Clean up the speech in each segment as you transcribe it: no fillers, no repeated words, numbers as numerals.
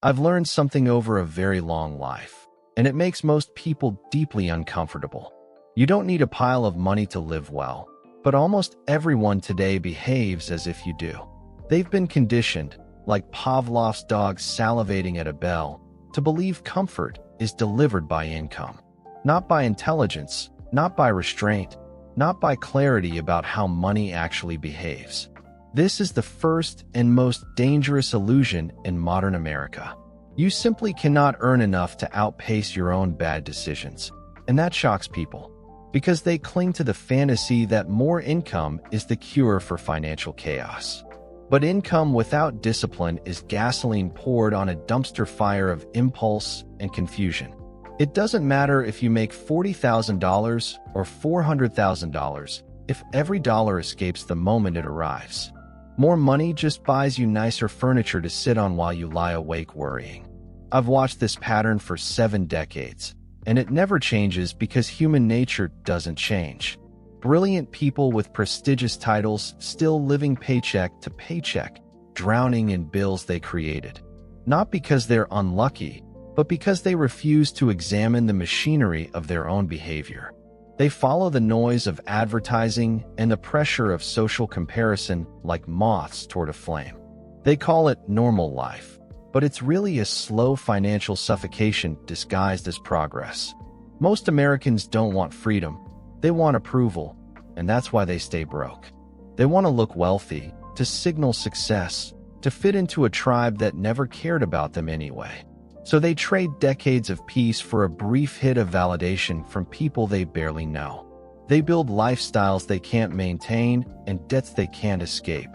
I've learned something over a very long life, and it makes most people deeply uncomfortable. You don't need a pile of money to live well, but almost everyone today behaves as if you do. They've been conditioned, like Pavlov's dog salivating at a bell, to believe comfort is delivered by income, not by intelligence, not by restraint, not by clarity about how money actually behaves. This is the first and most dangerous illusion in modern America. You simply cannot earn enough to outpace your own bad decisions, and that shocks people, because they cling to the fantasy that more income is the cure for financial chaos. But income without discipline is gasoline poured on a dumpster fire of impulse and confusion. It doesn't matter if you make $40,000 or $400,000 if every dollar escapes the moment it arrives. More money just buys you nicer furniture to sit on while you lie awake worrying. I've watched this pattern for 7 decades, and it never changes because human nature doesn't change. Brilliant people with prestigious titles still living paycheck to paycheck, drowning in bills they created. Not because they're unlucky, but because they refuse to examine the machinery of their own behavior. They follow the noise of advertising and the pressure of social comparison like moths toward a flame. They call it normal life, but it's really a slow financial suffocation disguised as progress. Most Americans don't want freedom, they want approval, and that's why they stay broke. They want to look wealthy, to signal success, to fit into a tribe that never cared about them anyway. So they trade decades of peace for a brief hit of validation from people they barely know. They build lifestyles they can't maintain and debts they can't escape,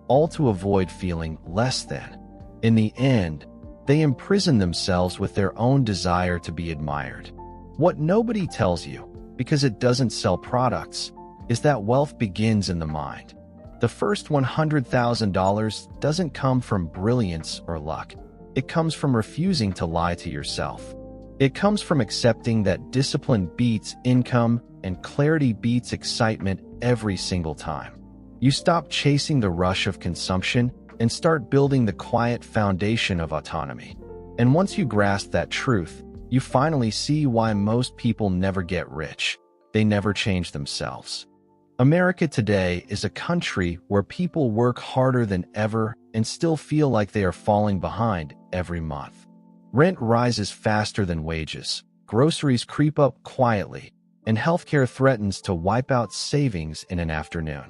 all to avoid feeling less than. In the end, they imprison themselves with their own desire to be admired. What nobody tells you, because it doesn't sell products, is that wealth begins in the mind. The first $100,000 doesn't come from brilliance or luck. It comes from refusing to lie to yourself. It comes from accepting that discipline beats income and clarity beats excitement every single time. You stop chasing the rush of consumption and start building the quiet foundation of autonomy. And once you grasp that truth, you finally see why most people never get rich. They never change themselves. America today is a country where people work harder than ever and still feel like they are falling behind every month. Rent rises faster than wages, groceries creep up quietly, and healthcare threatens to wipe out savings in an afternoon.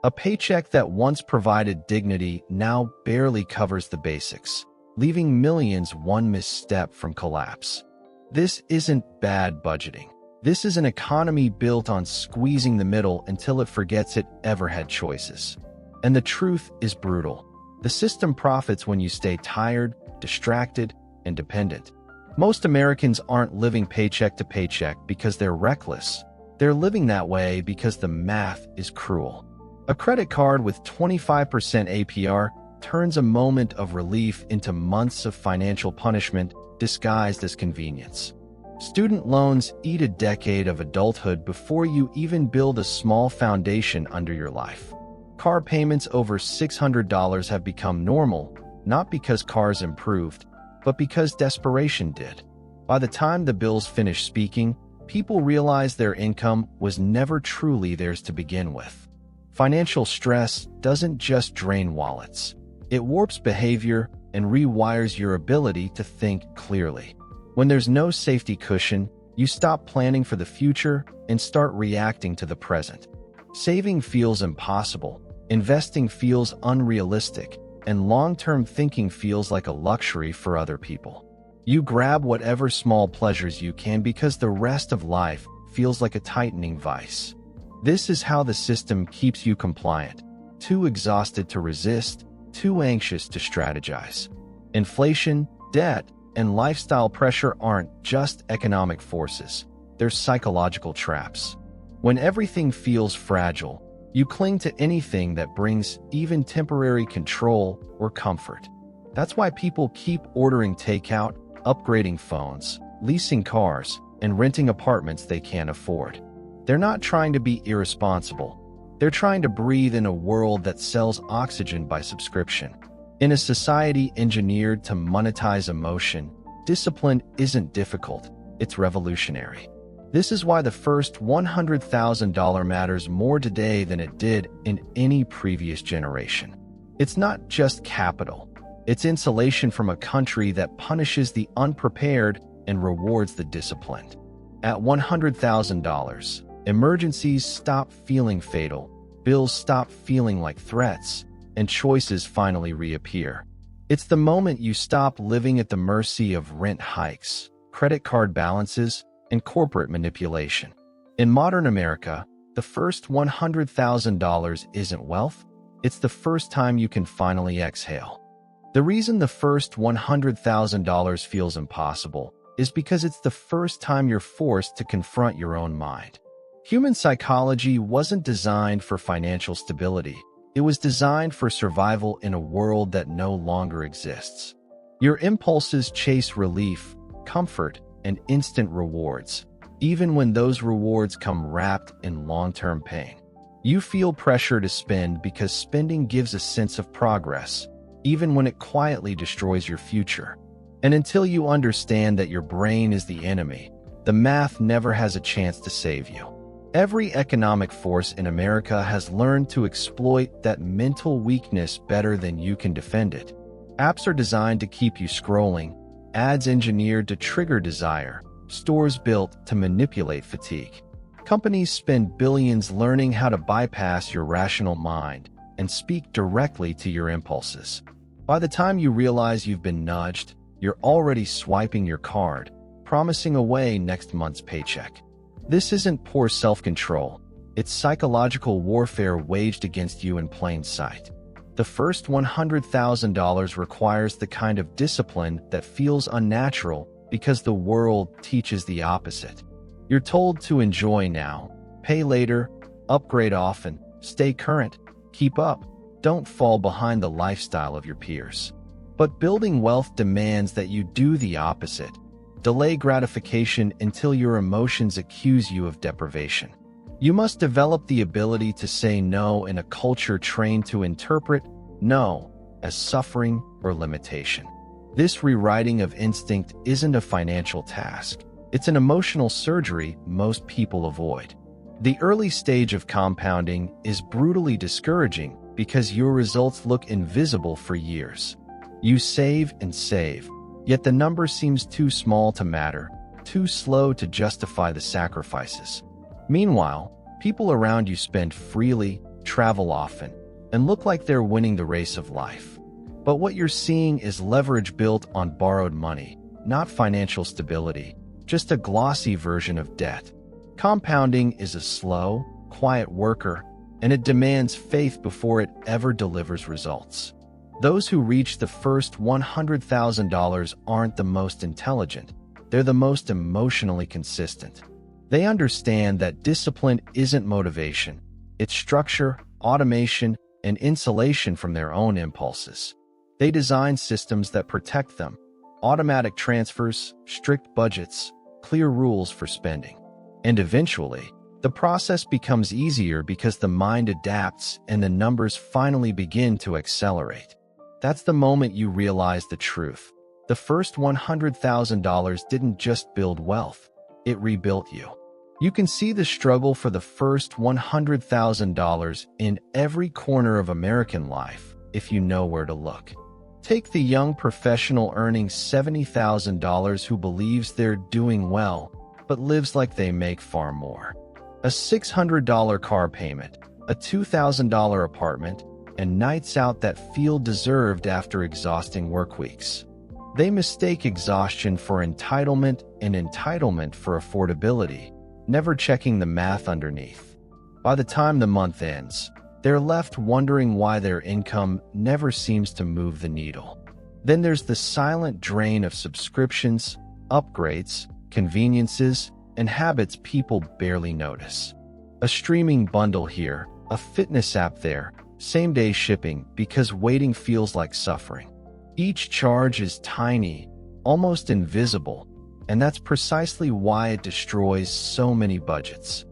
A paycheck that once provided dignity now barely covers the basics, leaving millions one misstep from collapse. This isn't bad budgeting. This is an economy built on squeezing the middle until it forgets it ever had choices. And the truth is brutal. The system profits when you stay tired, distracted, and dependent. Most Americans aren't living paycheck to paycheck because they're reckless. They're living that way because the math is cruel. A credit card with 25% APR turns a moment of relief into months of financial punishment disguised as convenience. Student loans eat a decade of adulthood before you even build a small foundation under your life. Car payments over $600 have become normal, not because cars improved, but because desperation did. By the time the bills finish speaking, people realize their income was never truly theirs to begin with. Financial stress doesn't just drain wallets. It warps behavior and rewires your ability to think clearly. When there's no safety cushion, you stop planning for the future and start reacting to the present. Saving feels impossible, investing feels unrealistic, and long-term thinking feels like a luxury for other people. You grab whatever small pleasures you can because the rest of life feels like a tightening vice. This is how the system keeps you compliant, too exhausted to resist, too anxious to strategize. Inflation, debt, and lifestyle pressure aren't just economic forces, they're psychological traps. When everything feels fragile, you cling to anything that brings even temporary control or comfort. That's why people keep ordering takeout, upgrading phones, leasing cars, and renting apartments they can't afford. They're not trying to be irresponsible. They're trying to breathe in a world that sells oxygen by subscription. In a society engineered to monetize emotion, discipline isn't difficult, it's revolutionary. This is why the first $100,000 matters more today than it did in any previous generation. It's not just capital. It's insulation from a country that punishes the unprepared and rewards the disciplined. At $100,000, emergencies stop feeling fatal, bills stop feeling like threats, and choices finally reappear. It's the moment you stop living at the mercy of rent hikes, credit card balances, and corporate manipulation. In modern America, the first $100,000 isn't wealth, it's the first time you can finally exhale. The reason the first $100,000 feels impossible is because it's the first time you're forced to confront your own mind. Human psychology wasn't designed for financial stability. It was designed for survival in a world that no longer exists. Your impulses chase relief, comfort, and instant rewards, even when those rewards come wrapped in long-term pain. You feel pressure to spend because spending gives a sense of progress, even when it quietly destroys your future. And until you understand that your brain is the enemy, the math never has a chance to save you. Every economic force in America has learned to exploit that mental weakness better than you can defend it. Apps are designed to keep you scrolling, ads engineered to trigger desire, stores built to manipulate fatigue. Companies spend billions learning how to bypass your rational mind and speak directly to your impulses. By the time you realize you've been nudged, you're already swiping your card, promising away next month's paycheck. This isn't poor self-control, it's psychological warfare waged against you in plain sight. The first $100,000 requires the kind of discipline that feels unnatural because the world teaches the opposite. You're told to enjoy now, pay later, upgrade often, stay current, keep up, don't fall behind the lifestyle of your peers. But building wealth demands that you do the opposite. Delay gratification until your emotions accuse you of deprivation. You must develop the ability to say no in a culture trained to interpret no as suffering or limitation. This rewriting of instinct isn't a financial task. It's an emotional surgery most people avoid. The early stage of compounding is brutally discouraging because your results look invisible for years. You save and save, yet the number seems too small to matter, too slow to justify the sacrifices. Meanwhile, people around you spend freely, travel often, and look like they're winning the race of life. But what you're seeing is leverage built on borrowed money, not financial stability, just a glossy version of debt. Compounding is a slow, quiet worker, and it demands faith before it ever delivers results. Those who reach the first $100,000 aren't the most intelligent, they're the most emotionally consistent. They understand that discipline isn't motivation, it's structure, automation, and insulation from their own impulses. They design systems that protect them, automatic transfers, strict budgets, clear rules for spending. And eventually, the process becomes easier because the mind adapts and the numbers finally begin to accelerate. That's the moment you realize the truth. The first $100,000 didn't just build wealth, it rebuilt you. You can see the struggle for the first $100,000 in every corner of American life if you know where to look. Take the young professional earning $70,000 who believes they're doing well, but lives like they make far more. A $600 car payment, a $2,000 apartment, and nights out that feel deserved after exhausting work weeks. They mistake exhaustion for entitlement and entitlement for affordability, never checking the math underneath. By the time the month ends, they're left wondering why their income never seems to move the needle. Then there's the silent drain of subscriptions, upgrades, conveniences, and habits people barely notice. A streaming bundle here, a fitness app there, same-day shipping because waiting feels like suffering. Each charge is tiny, almost invisible, and that's precisely why it destroys so many budgets.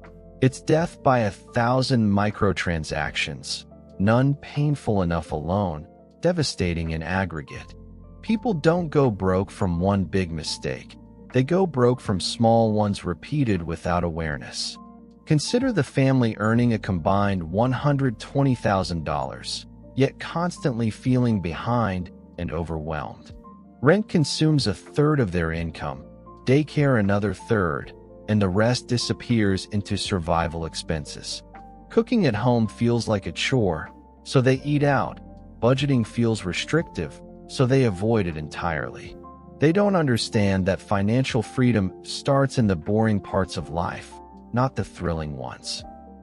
It's death by 1,000 microtransactions, none painful enough alone, devastating in aggregate. People don't go broke from one big mistake. They go broke from small ones repeated without awareness. Consider the family earning a combined $120,000, yet constantly feeling behind and overwhelmed. Rent consumes a third of their income, daycare another third, and the rest disappears into survival expenses. Cooking at home feels like a chore, so they eat out. Budgeting feels restrictive, so they avoid it entirely. They don't understand that financial freedom starts in the boring parts of life, not the thrilling ones.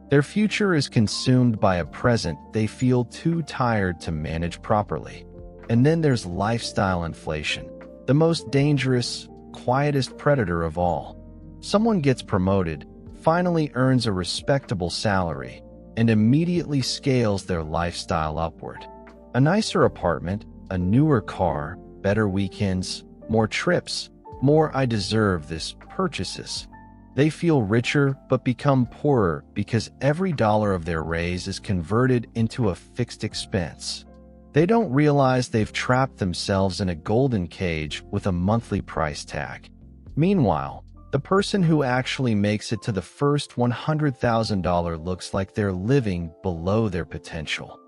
Their future is consumed by a present they feel too tired to manage properly. And then there's lifestyle inflation, the most dangerous, quietest predator of all. Someone gets promoted, finally earns a respectable salary, and immediately scales their lifestyle upward. A nicer apartment, a newer car, better weekends, more trips, more "I deserve this" purchases. They feel richer but become poorer because every dollar of their raise is converted into a fixed expense. They don't realize they've trapped themselves in a golden cage with a monthly price tag. Meanwhile, the person who actually makes it to the first $100,000 looks like they're living below their potential.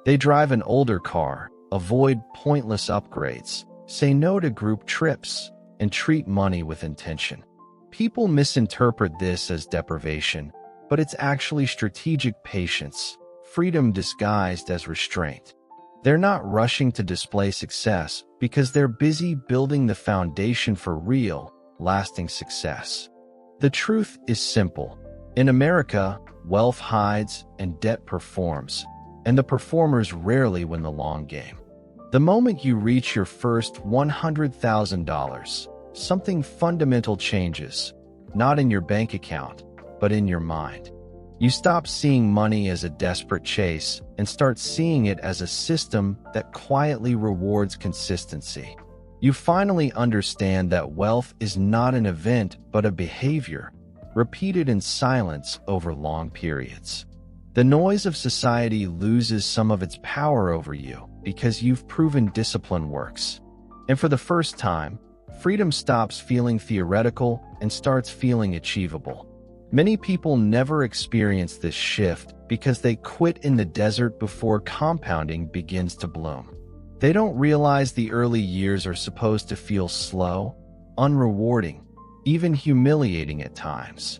They drive an older car, avoid pointless upgrades, say no to group trips, and treat money with intention. People misinterpret this as deprivation, but it's actually strategic patience, freedom disguised as restraint. They're not rushing to display success because they're busy building the foundation for real, lasting success. The truth is simple. In America, wealth hides and debt performs, and the performers rarely win the long game. The moment you reach your first $100,000, something fundamental changes, not in your bank account, but in your mind. You stop seeing money as a desperate chase and start seeing it as a system that quietly rewards consistency. You finally understand that wealth is not an event but a behavior, repeated in silence over long periods. The noise of society loses some of its power over you because you've proven discipline works. And for the first time, freedom stops feeling theoretical and starts feeling achievable. Many people never experience this shift because they quit in the desert before compounding begins to bloom. They don't realize the early years are supposed to feel slow, unrewarding, even humiliating at times.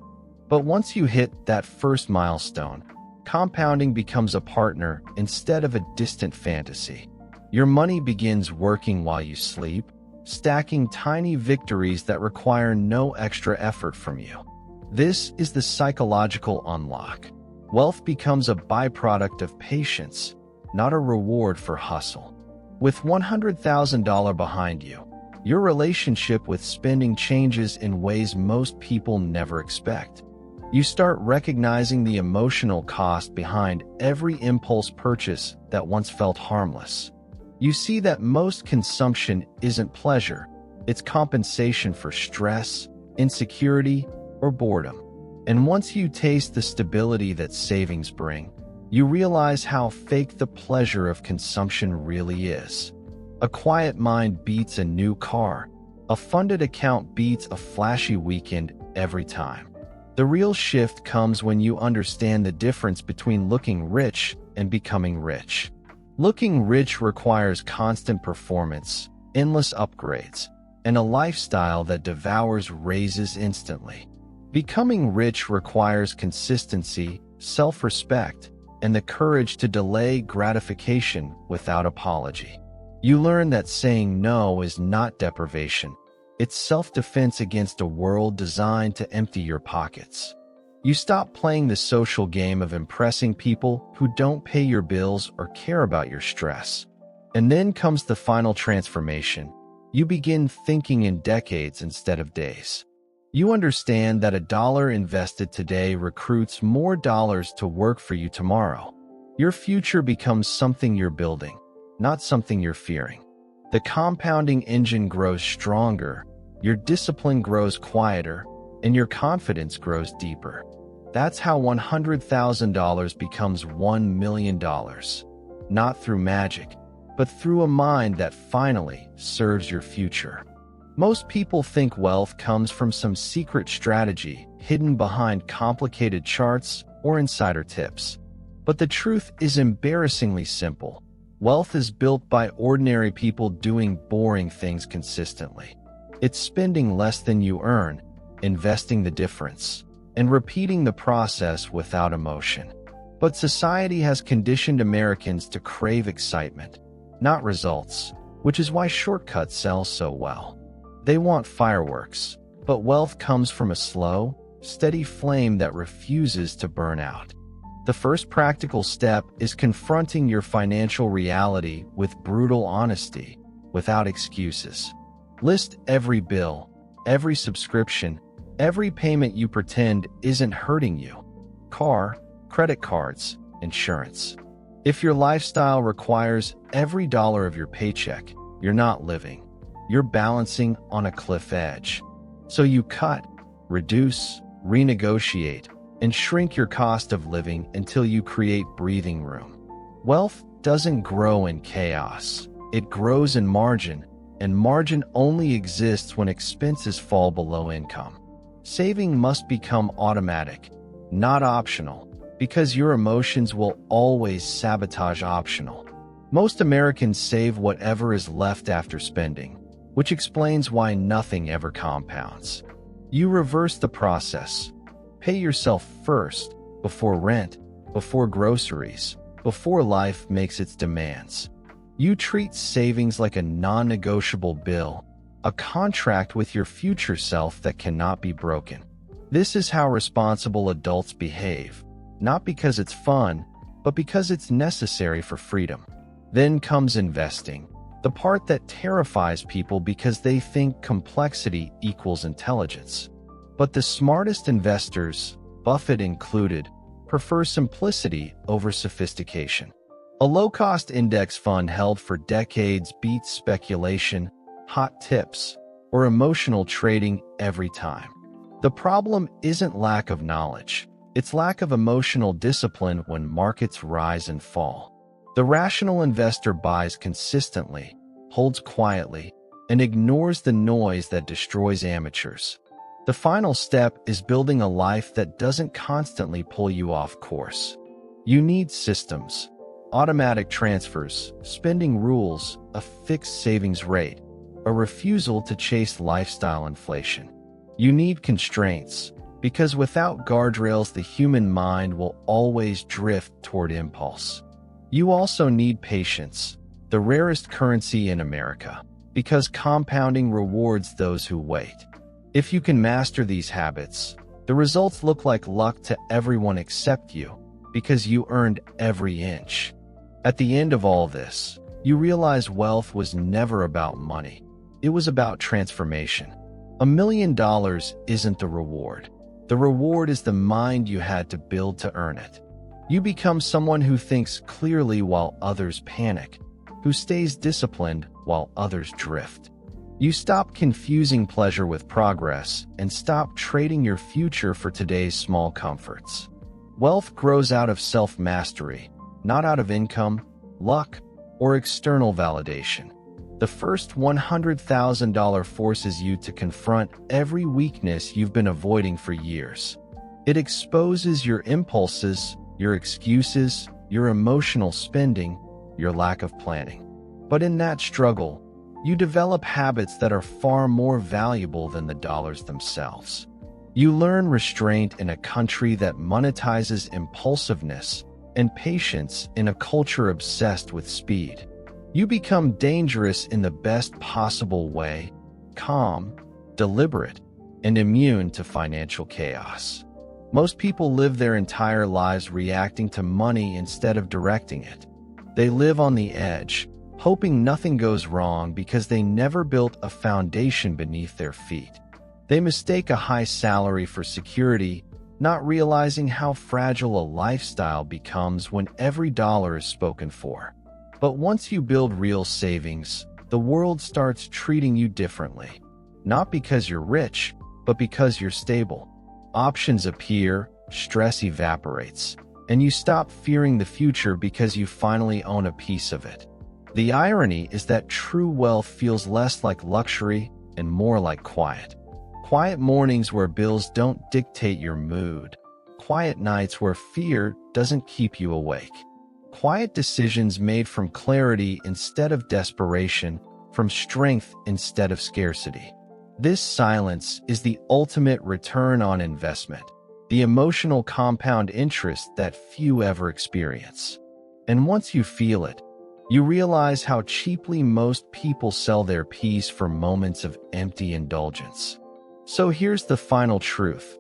But once you hit that first milestone, compounding becomes a partner instead of a distant fantasy. Your money begins working while you sleep, stacking tiny victories that require no extra effort from you. This is the psychological unlock. Wealth becomes a byproduct of patience, not a reward for hustle. With $100,000 behind you, your relationship with spending changes in ways most people never expect. You start recognizing the emotional cost behind every impulse purchase that once felt harmless. You see that most consumption isn't pleasure, it's compensation for stress, insecurity, or boredom. And once you taste the stability that savings bring, you realize how fake the pleasure of consumption really is. A quiet mind beats a new car. A funded account beats a flashy weekend every time. The real shift comes when you understand the difference between looking rich and becoming rich. Looking rich requires constant performance, endless upgrades, and a lifestyle that devours raises instantly. Becoming rich requires consistency, self-respect, and the courage to delay gratification without apology. You learn that saying no is not deprivation. It's self-defense against a world designed to empty your pockets. You stop playing the social game of impressing people who don't pay your bills or care about your stress. And then comes the final transformation. You begin thinking in decades instead of days. You understand that a dollar invested today recruits more dollars to work for you tomorrow. Your future becomes something you're building, not something you're fearing. The compounding engine grows stronger, your discipline grows quieter, and your confidence grows deeper. That's how $100,000 becomes $1 million. Not through magic, but through a mind that finally serves your future. Most people think wealth comes from some secret strategy hidden behind complicated charts or insider tips. But the truth is embarrassingly simple. Wealth is built by ordinary people doing boring things consistently. It's spending less than you earn, investing the difference, and repeating the process without emotion. But society has conditioned Americans to crave excitement, not results, which is why shortcuts sell so well. They want fireworks, but wealth comes from a slow, steady flame that refuses to burn out. The first practical step is confronting your financial reality with brutal honesty, without excuses. List every bill, every subscription, every payment you pretend isn't hurting you. Car, credit cards, insurance. If your lifestyle requires every dollar of your paycheck, you're not living. You're balancing on a cliff edge. So you cut, reduce, renegotiate, and shrink your cost of living until you create breathing room. Wealth doesn't grow in chaos. It grows in margin, and margin only exists when expenses fall below income. Saving must become automatic, not optional, because your emotions will always sabotage optional. Most Americans save whatever is left after spending, which explains why nothing ever compounds. You reverse the process. Pay yourself first, before rent, before groceries, before life makes its demands. You treat savings like a non-negotiable bill, a contract with your future self that cannot be broken. This is how responsible adults behave, not because it's fun, but because it's necessary for freedom. Then comes investing, the part that terrifies people because they think complexity equals intelligence. But the smartest investors, Buffett included, prefer simplicity over sophistication. A low-cost index fund held for decades beats speculation, hot tips, or emotional trading every time. The problem isn't lack of knowledge. It's lack of emotional discipline when markets rise and fall. The rational investor buys consistently, holds quietly, and ignores the noise that destroys amateurs. The final step is building a life that doesn't constantly pull you off course. You need systems, automatic transfers, spending rules, a fixed savings rate, a refusal to chase lifestyle inflation. You need constraints, because without guardrails, the human mind will always drift toward impulse. You also need patience, the rarest currency in America, because compounding rewards those who wait. If you can master these habits, the results look like luck to everyone except you, because you earned every inch. At the end of all this, you realize wealth was never about money. It was about transformation. $1 million isn't the reward. The reward is the mind you had to build to earn it. You become someone who thinks clearly while others panic, who stays disciplined while others drift. You stop confusing pleasure with progress and stop trading your future for today's small comforts. Wealth grows out of self-mastery, not out of income, luck, or external validation. The first $100,000 forces you to confront every weakness you've been avoiding for years. It exposes your impulses, your excuses, your emotional spending, your lack of planning. But in that struggle, you develop habits that are far more valuable than the dollars themselves. You learn restraint in a country that monetizes impulsiveness and patience in a culture obsessed with speed. You become dangerous in the best possible way, calm, deliberate, and immune to financial chaos. Most people live their entire lives reacting to money instead of directing it. They live on the edge, hoping nothing goes wrong because they never built a foundation beneath their feet. They mistake a high salary for security, not realizing how fragile a lifestyle becomes when every dollar is spoken for. But once you build real savings, the world starts treating you differently. Not because you're rich, but because you're stable. Options appear, stress evaporates, and you stop fearing the future because you finally own a piece of it. The irony is that true wealth feels less like luxury and more like quiet. Quiet mornings where bills don't dictate your mood. Quiet nights where fear doesn't keep you awake. Quiet decisions made from clarity instead of desperation, from strength instead of scarcity. This silence is the ultimate return on investment, the emotional compound interest that few ever experience. And once you feel it, you realize how cheaply most people sell their peace for moments of empty indulgence. So here's the final truth.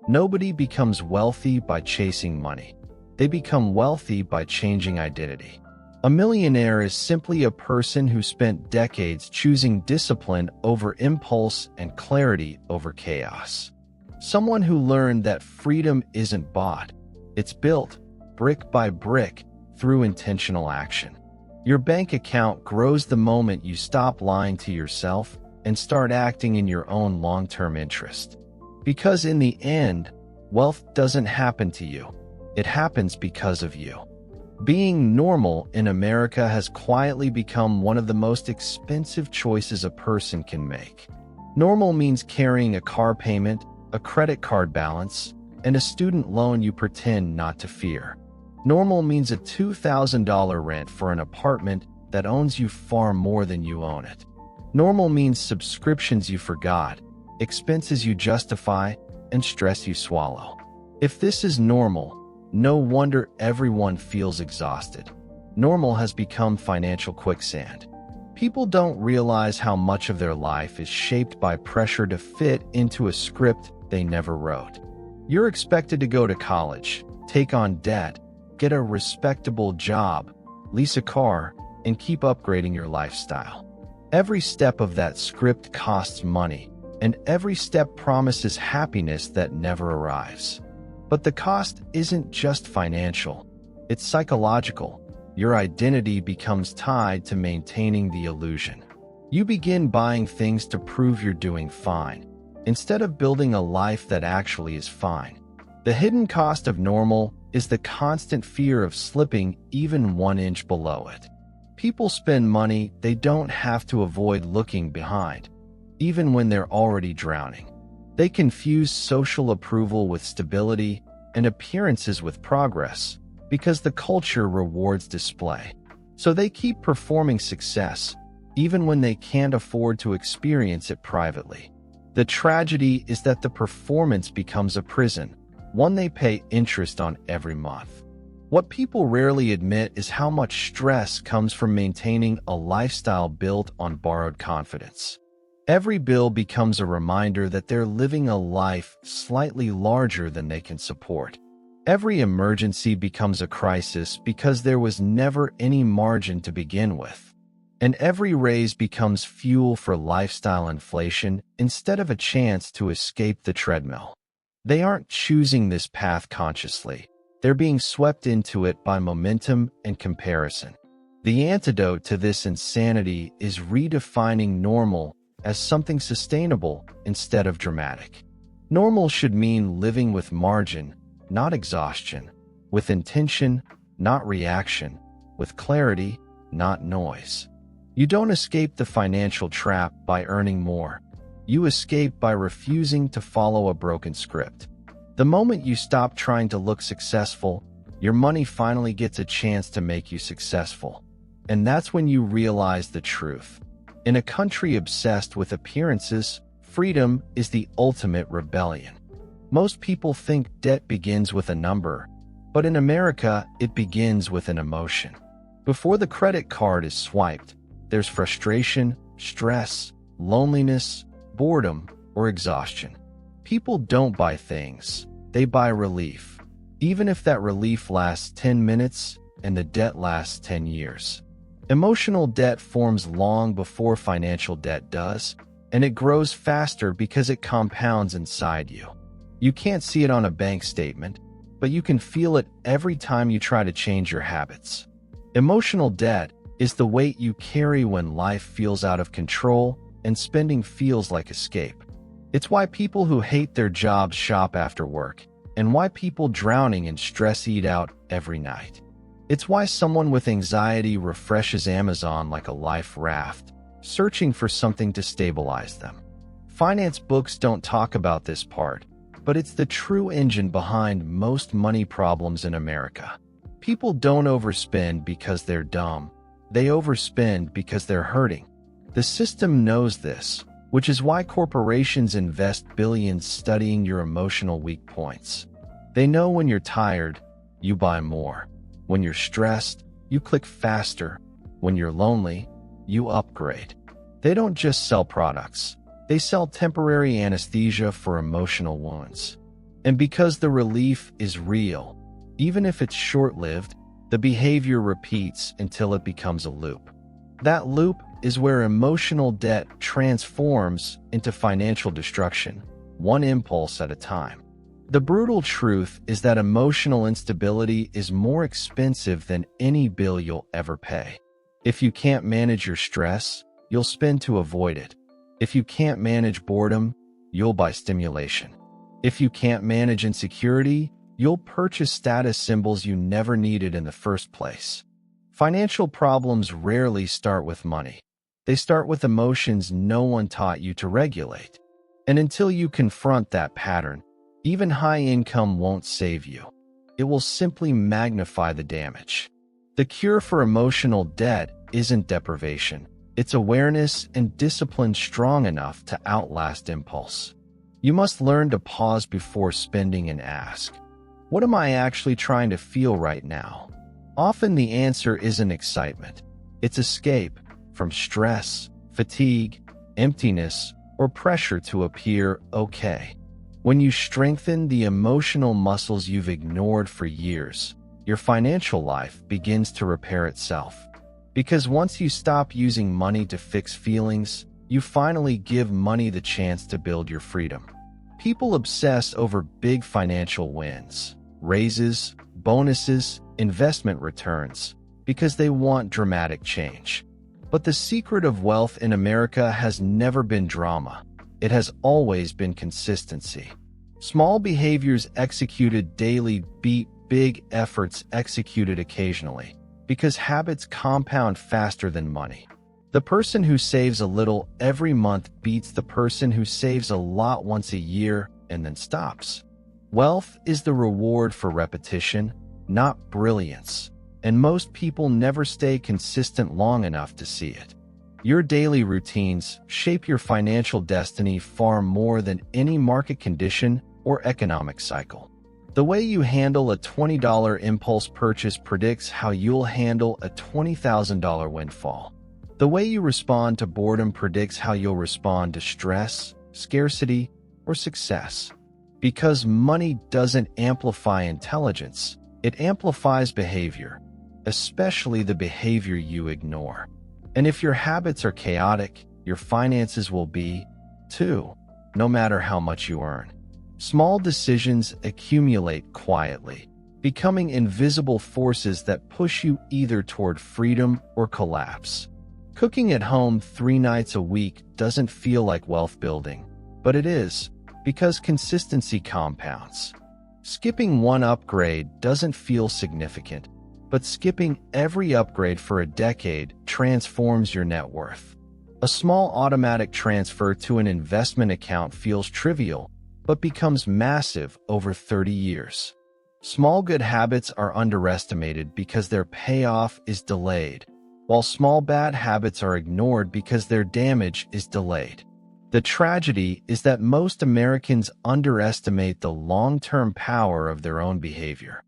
Nobody becomes wealthy by chasing money. They become wealthy by changing identity. A millionaire is simply a person who spent decades choosing discipline over impulse and clarity over chaos. Someone who learned that freedom isn't bought, it's built, brick by brick, through intentional action. Your bank account grows the moment you stop lying to yourself and start acting in your own long-term interest. Because in the end, wealth doesn't happen to you. It happens because of you. Being normal in America has quietly become one of the most expensive choices a person can make. Normal means carrying a car payment, a credit card balance, and a student loan you pretend not to fear. Normal means a $2,000 rent for an apartment that owns you far more than you own it. Normal means subscriptions you forgot, expenses you justify, and stress you swallow. If this is normal, no wonder everyone feels exhausted. Normal has become financial quicksand. People don't realize how much of their life is shaped by pressure to fit into a script they never wrote. You're expected to go to college, take on debt, get a respectable job, lease a car, and keep upgrading your lifestyle. Every step of that script costs money, and every step promises happiness that never arrives. But the cost isn't just financial, it's psychological. Your identity becomes tied to maintaining the illusion. You begin buying things to prove you're doing fine, instead of building a life that actually is fine. The hidden cost of normal is the constant fear of slipping even 1 inch below it. People spend money they don't have to avoid looking behind, even when they're already drowning. They confuse social approval with stability and appearances with progress because the culture rewards display. So they keep performing success, even when they can't afford to experience it privately. The tragedy is that the performance becomes a prison, one they pay interest on every month. What people rarely admit is how much stress comes from maintaining a lifestyle built on borrowed confidence. Every bill becomes a reminder that they're living a life slightly larger than they can support. Every emergency becomes a crisis because there was never any margin to begin with. And every raise becomes fuel for lifestyle inflation instead of a chance to escape the treadmill. They aren't choosing this path consciously. They're being swept into it by momentum and comparison. The antidote to this insanity is redefining normal as something sustainable instead of dramatic. Normal should mean living with margin, not exhaustion, with intention, not reaction, with clarity, not noise. You don't escape the financial trap by earning more. You escape by refusing to follow a broken script. The moment you stop trying to look successful, your money finally gets a chance to make you successful. And that's when you realize the truth. In a country obsessed with appearances, freedom is the ultimate rebellion. Most people think debt begins with a number, but in America, it begins with an emotion. Before the credit card is swiped, there's frustration, stress, loneliness, boredom, or exhaustion. People don't buy things, they buy relief, even if that relief lasts 10 minutes and the debt lasts 10 years. Emotional debt forms long before financial debt does, and it grows faster because it compounds inside you. You can't see it on a bank statement, but you can feel it every time you try to change your habits. Emotional debt is the weight you carry when life feels out of control and spending feels like escape. It's why people who hate their jobs shop after work, and why people drowning in stress eat out every night. It's why someone with anxiety refreshes Amazon like a life raft, searching for something to stabilize them. Finance books don't talk about this part, but it's the true engine behind most money problems in America. People don't overspend because they're dumb. They overspend because they're hurting. The system knows this, which is why corporations invest billions studying your emotional weak points. They know when you're tired, you buy more. When you're stressed, you click faster. When you're lonely, you upgrade. They don't just sell products. They sell temporary anesthesia for emotional wounds. And because the relief is real, even if it's short-lived, the behavior repeats until it becomes a loop. That loop is where emotional debt transforms into financial destruction, one impulse at a time. The brutal truth is that emotional instability is more expensive than any bill you'll ever pay. If you can't manage your stress, you'll spend to avoid it. If you can't manage boredom, you'll buy stimulation. If you can't manage insecurity, you'll purchase status symbols you never needed in the first place. Financial problems rarely start with money. They start with emotions no one taught you to regulate. And until you confront that pattern, even high income won't save you. It will simply magnify the damage. The cure for emotional debt isn't deprivation. It's awareness and discipline strong enough to outlast impulse. You must learn to pause before spending and ask, what am I actually trying to feel right now? Often the answer isn't excitement. It's escape from stress, fatigue, emptiness, or pressure to appear okay. When you strengthen the emotional muscles you've ignored for years, your financial life begins to repair itself. Because once you stop using money to fix feelings, you finally give money the chance to build your freedom. People obsess over big financial wins, raises, bonuses, investment returns, because they want dramatic change. But the secret of wealth in America has never been drama. It has always been consistency. Small behaviors executed daily beat big efforts executed occasionally, because habits compound faster than money. The person who saves a little every month beats the person who saves a lot once a year and then stops. Wealth is the reward for repetition, not brilliance, and most people never stay consistent long enough to see it. Your daily routines shape your financial destiny far more than any market condition or economic cycle. The way you handle a $20 impulse purchase predicts how you'll handle a $20,000 windfall. The way you respond to boredom predicts how you'll respond to stress, scarcity, or success. Because money doesn't amplify intelligence, it amplifies behavior, especially the behavior you ignore. And if your habits are chaotic, your finances will be, too, no matter how much you earn. Small decisions accumulate quietly, becoming invisible forces that push you either toward freedom or collapse. Cooking at home 3 nights a week doesn't feel like wealth building, but it is, because consistency compounds. Skipping one upgrade doesn't feel significant, but skipping every upgrade for a decade transforms your net worth. A small automatic transfer to an investment account feels trivial, but becomes massive over 30 years. Small good habits are underestimated because their payoff is delayed, while small bad habits are ignored because their damage is delayed. The tragedy is that most Americans underestimate the long-term power of their own behavior.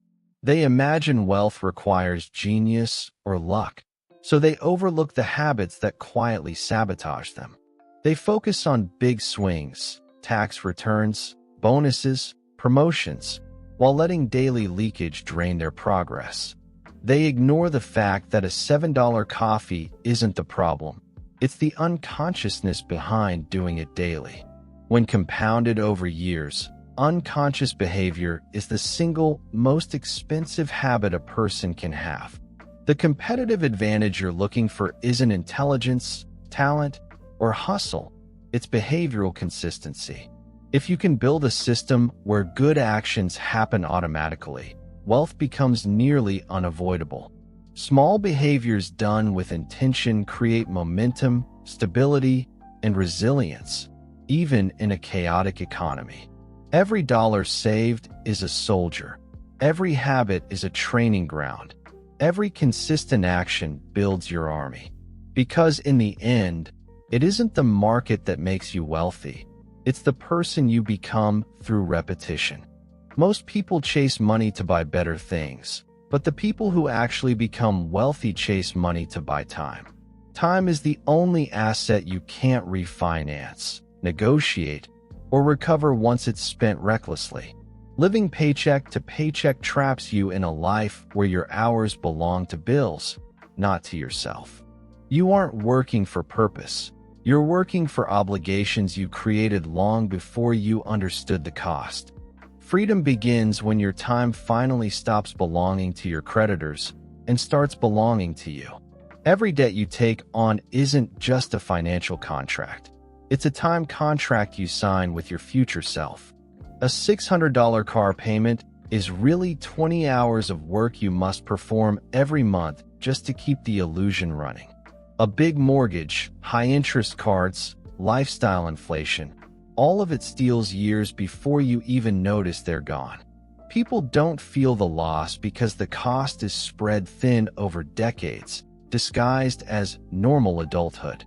They imagine wealth requires genius or luck, so they overlook the habits that quietly sabotage them. They focus on big swings, tax returns, bonuses, promotions, while letting daily leakage drain their progress. They ignore the fact that a $7 coffee isn't the problem. It's the unconsciousness behind doing it daily. When compounded over years, unconscious behavior is the single most expensive habit a person can have. The competitive advantage you're looking for isn't intelligence, talent, or hustle. It's behavioral consistency. If you can build a system where good actions happen automatically, wealth becomes nearly unavoidable. Small behaviors done with intention create momentum, stability, and resilience, even in a chaotic economy. Every dollar saved is a soldier. Every habit is a training ground. Every consistent action builds your army. Because in the end, it isn't the market that makes you wealthy. It's the person you become through repetition. Most people chase money to buy better things, but the people who actually become wealthy chase money to buy time. Time is the only asset you can't refinance, negotiate, or recover once it's spent recklessly. Living paycheck to paycheck traps you in a life where your hours belong to bills, not to yourself. You aren't working for purpose. You're working for obligations you created long before you understood the cost. Freedom begins when your time finally stops belonging to your creditors and starts belonging to you. Every debt you take on isn't just a financial contract. It's a time contract you sign with your future self. A $600 car payment is really 20 hours of work you must perform every month just to keep the illusion running. A big mortgage, high-interest cards, lifestyle inflation, all of it steals years before you even notice they're gone. People don't feel the loss because the cost is spread thin over decades, disguised as normal adulthood.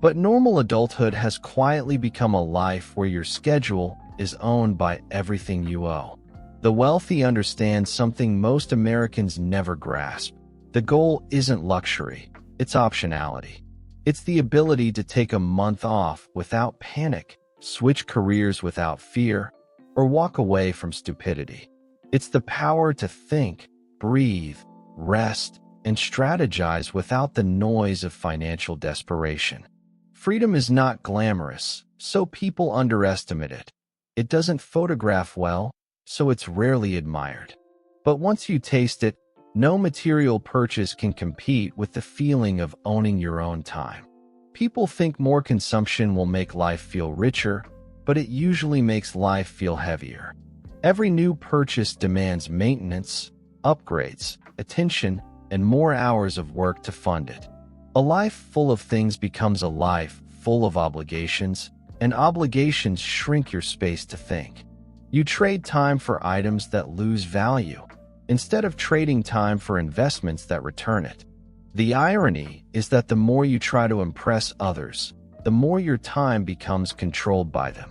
But normal adulthood has quietly become a life where your schedule is owned by everything you owe. The wealthy understand something most Americans never grasp. The goal isn't luxury, it's optionality. It's the ability to take a month off without panic, switch careers without fear, or walk away from stupidity. It's the power to think, breathe, rest, and strategize without the noise of financial desperation. Freedom is not glamorous, so people underestimate it. It doesn't photograph well, so it's rarely admired. But once you taste it, no material purchase can compete with the feeling of owning your own time. People think more consumption will make life feel richer, but it usually makes life feel heavier. Every new purchase demands maintenance, upgrades, attention, and more hours of work to fund it. A life full of things becomes a life full of obligations, and obligations shrink your space to think. You trade time for items that lose value, instead of trading time for investments that return it. The irony is that the more you try to impress others, the more your time becomes controlled by them.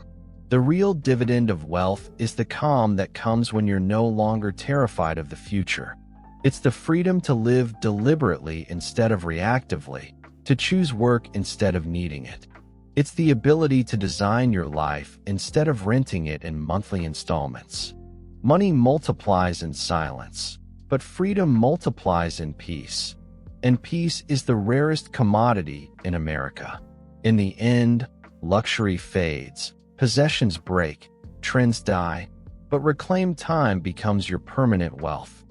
The real dividend of wealth is the calm that comes when you're no longer terrified of the future. It's the freedom to live deliberately instead of reactively, to choose work instead of needing it. It's the ability to design your life instead of renting it in monthly installments. Money multiplies in silence, but freedom multiplies in peace. And peace is the rarest commodity in America. In the end, luxury fades, possessions break, trends die, but reclaimed time becomes your permanent wealth.